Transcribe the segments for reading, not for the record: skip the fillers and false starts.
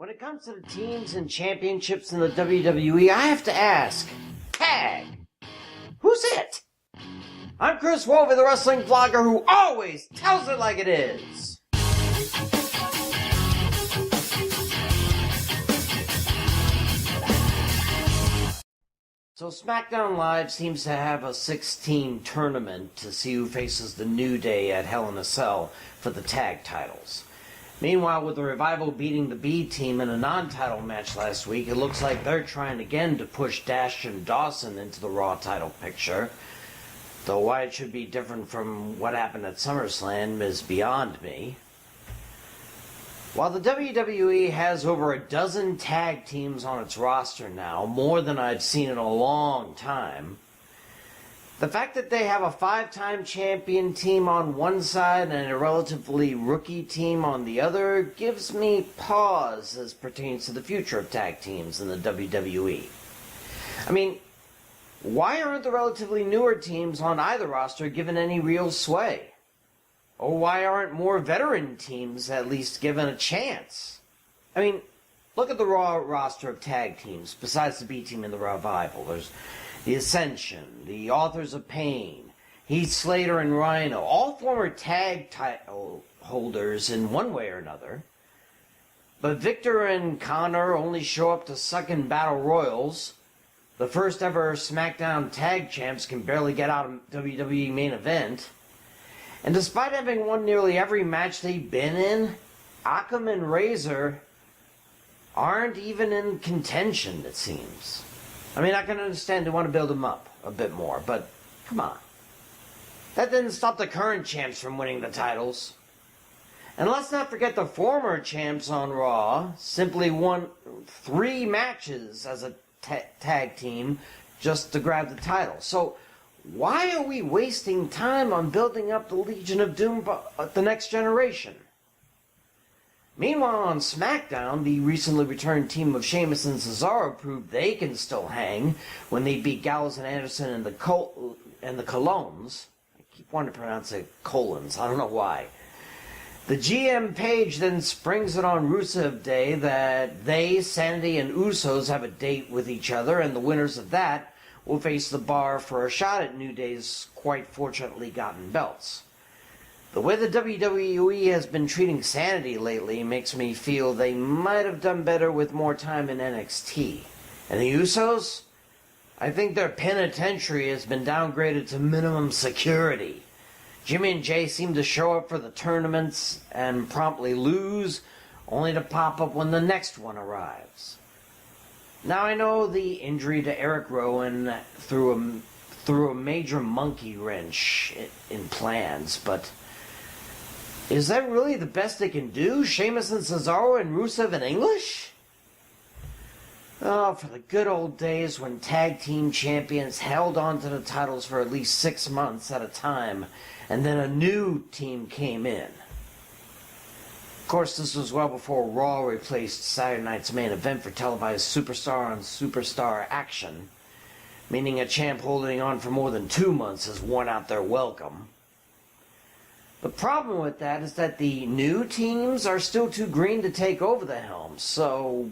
When it comes to the teams and championships in the WWE, I have to ask, tag, who's it? I'm Chris Wolvie, the wrestling vlogger who always tells it like it is. So SmackDown Live seems to have a 6-team tournament to see who faces the New Day at Hell in a Cell for the tag titles. Meanwhile, with the Revival beating the B team in a non-title match last week, it looks like they're trying again to push Dash and Dawson into the Raw title picture. Though why it should be different from what happened at SummerSlam is beyond me. While the WWE has over a dozen tag teams on its roster now, more than I've seen in a long time, the fact that they have a 5-time champion team on one side and a relatively rookie team on the other gives me pause as pertains to the future of tag teams in the WWE. I mean, why aren't the relatively newer teams on either roster given any real sway? Or why aren't more veteran teams at least given a chance? I mean, look at the Raw roster of tag teams, besides the B team and the Revival. There's the Ascension, the Authors of Pain, Heath Slater and Rhino, all former tag title holders in one way or another. But Victor and Connor only show up to suck in battle royals. The first ever SmackDown tag champs can barely get out of WWE main event. And despite having won nearly every match they've been in, Akam and Razor aren't even in contention, it seems. I mean, I can understand they want to build them up a bit more, but come on. That didn't stop the current champs from winning the titles. And let's not forget the former champs on Raw simply won 3 matches as a tag team just to grab the title. So why are we wasting time on building up the Legion of Doom, the next generation? Meanwhile, on SmackDown, the recently returned team of Sheamus and Cesaro proved they can still hang when they beat Gallows and Anderson and the Colons. I keep wanting to pronounce it Colons. I don't know why. The GM page then springs it on Rusev Day that they, Sanity, and Usos have a date with each other, and the winners of that will face the Bar for a shot at New Day's quite fortunately gotten belts. The way the WWE has been treating Sanity lately makes me feel they might have done better with more time in NXT. And the Usos? I think their penitentiary has been downgraded to minimum security. Jimmy and Jay seem to show up for the tournaments and promptly lose, only to pop up when the next one arrives. Now I know the injury to Eric Rowan threw a major monkey wrench in plans, but is that really the best they can do? Sheamus and Cesaro and Rusev in English? Oh, for the good old days when tag team champions held on to the titles for at least 6 months at a time, and then a new team came in. Of course, this was well before Raw replaced Saturday night's main event for televised superstar on superstar action, meaning a champ holding on for more than 2 months has worn out their welcome. The problem with that is that the new teams are still too green to take over the helm, so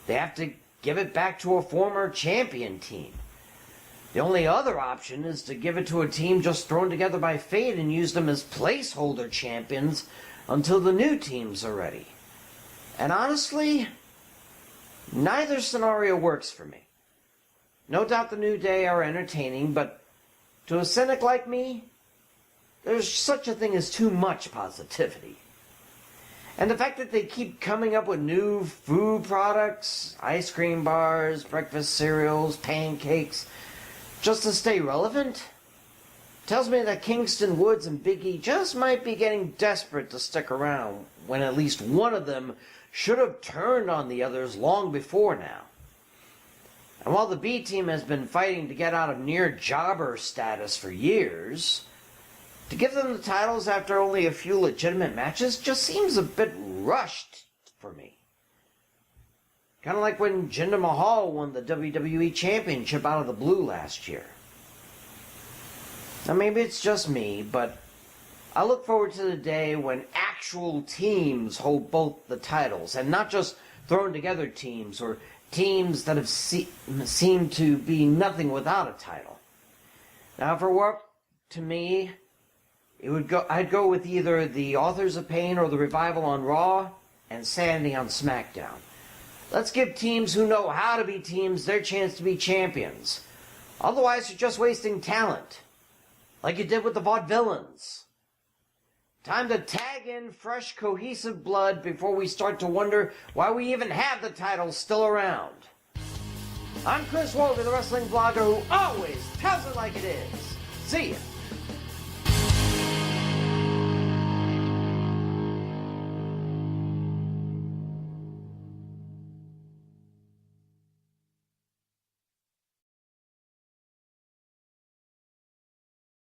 they have to give it back to a former champion team. The only other option is to give it to a team just thrown together by fate and use them as placeholder champions until the new teams are ready. And honestly, neither scenario works for me. No doubt the New Day are entertaining, but to a cynic like me, there's such a thing as too much positivity. And the fact that they keep coming up with new food products, ice cream bars, breakfast cereals, pancakes, just to stay relevant, tells me that Kingston Woods and Big E just might be getting desperate to stick around when at least one of them should have turned on the others long before now. And while the B team has been fighting to get out of near jobber status for years, to give them the titles after only a few legitimate matches just seems a bit rushed for me. Kind of like when Jinder Mahal won the WWE Championship out of the blue last year. Now maybe it's just me, but I look forward to the day when actual teams hold both the titles, and not just thrown together teams, or teams that have seemed to be nothing without a title. Now, if it were up to me, I'd go with either the Authors of Pain or the Revival on Raw and Sanity on SmackDown. Let's give teams who know how to be teams their chance to be champions. Otherwise, you're just wasting talent, like you did with the Vaudevillains. Time to tag in fresh, cohesive blood before we start to wonder why we even have the titles still around. I'm Chris Wolvie, the wrestling blogger who always tells it like it is. See ya.